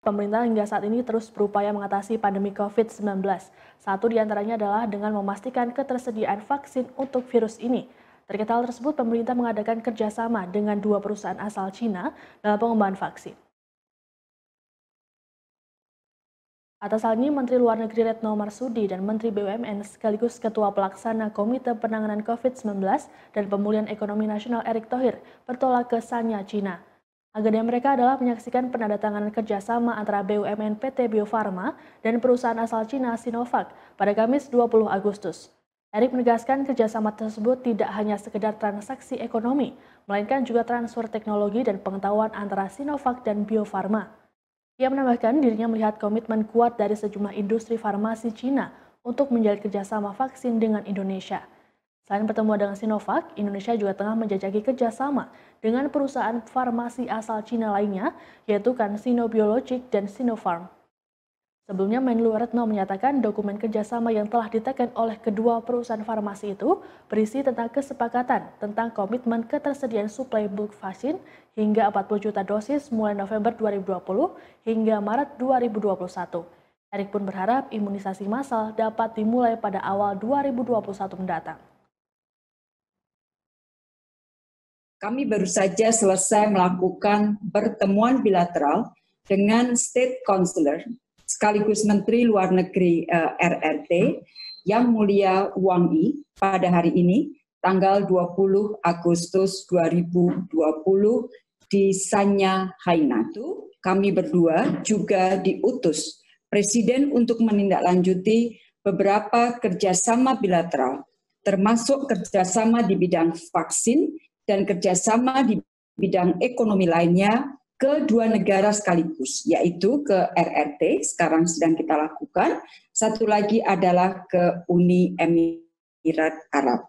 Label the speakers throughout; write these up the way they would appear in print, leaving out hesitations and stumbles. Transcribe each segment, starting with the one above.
Speaker 1: Pemerintah hingga saat ini terus berupaya mengatasi pandemi COVID-19. Satu di antaranya adalah dengan memastikan ketersediaan vaksin untuk virus ini. Terkait hal tersebut, pemerintah mengadakan kerjasama dengan 2 perusahaan asal Cina dalam pengembangan vaksin. Atas hal ini, Menteri Luar Negeri Retno Marsudi dan Menteri BUMN sekaligus Ketua Pelaksana Komite Penanganan COVID-19 dan Pemulihan Ekonomi Nasional Erick Thohir bertolak ke Sanya, Cina. Agenda mereka adalah menyaksikan penandatanganan kerjasama antara BUMN PT Bio Farma dan perusahaan asal Cina Sinovac pada Kamis 20 Agustus. Erick menegaskan kerjasama tersebut tidak hanya sekedar transaksi ekonomi, melainkan juga transfer teknologi dan pengetahuan antara Sinovac dan Bio Farma. Ia menambahkan dirinya melihat komitmen kuat dari sejumlah industri farmasi Cina untuk menjalin kerjasama vaksin dengan Indonesia. Selain pertemuan dengan Sinovac, Indonesia juga tengah menjajaki kerjasama dengan perusahaan farmasi asal Cina lainnya, yaitu CanSino Biologics dan Sinopharm. Sebelumnya, Menlu Retno menyatakan dokumen kerjasama yang telah diteken oleh kedua perusahaan farmasi itu berisi tentang kesepakatan tentang komitmen ketersediaan suplai bulk vaksin hingga 40 juta dosis mulai November 2020 hingga Maret 2021. Erick pun berharap imunisasi massal dapat dimulai pada awal 2021 mendatang.
Speaker 2: Kami baru saja selesai melakukan pertemuan bilateral dengan State Councilor sekaligus Menteri Luar Negeri RRT Yang Mulia Wang Yi pada hari ini, tanggal 20 Agustus 2020 di Sanya, Hainan. Kami berdua juga diutus Presiden untuk menindaklanjuti beberapa kerjasama bilateral, termasuk kerjasama di bidang vaksin dan kerjasama di bidang ekonomi lainnya ke dua negara sekaligus, yaitu ke RRT, sekarang sedang kita lakukan, satu lagi adalah ke Uni Emirat Arab.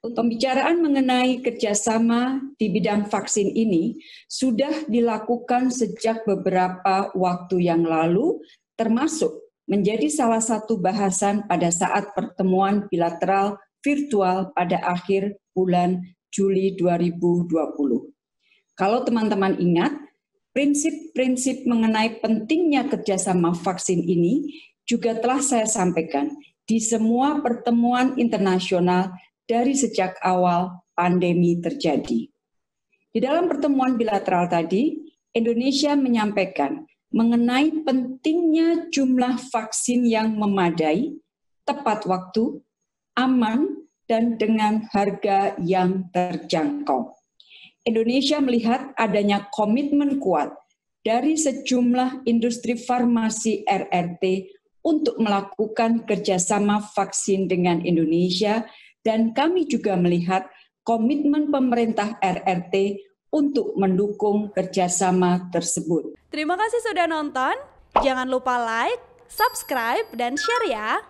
Speaker 2: Untuk pembicaraan mengenai kerjasama di bidang vaksin ini sudah dilakukan sejak beberapa waktu yang lalu, termasuk menjadi salah satu bahasan pada saat pertemuan bilateral virtual pada akhir bulan Juli 2020. Kalau teman-teman ingat, prinsip-prinsip mengenai pentingnya kerjasama vaksin ini juga telah saya sampaikan di semua pertemuan internasional dari sejak awal pandemi terjadi. Di dalam pertemuan bilateral tadi, Indonesia menyampaikan mengenai pentingnya jumlah vaksin yang memadai, tepat waktu, aman, dan dengan harga yang terjangkau. Indonesia melihat adanya komitmen kuat dari sejumlah industri farmasi RRT untuk melakukan kerjasama vaksin dengan Indonesia, dan kami juga melihat komitmen pemerintah RRT untuk mendukung kerjasama tersebut.
Speaker 3: Terima kasih sudah nonton, jangan lupa like, subscribe, dan share ya!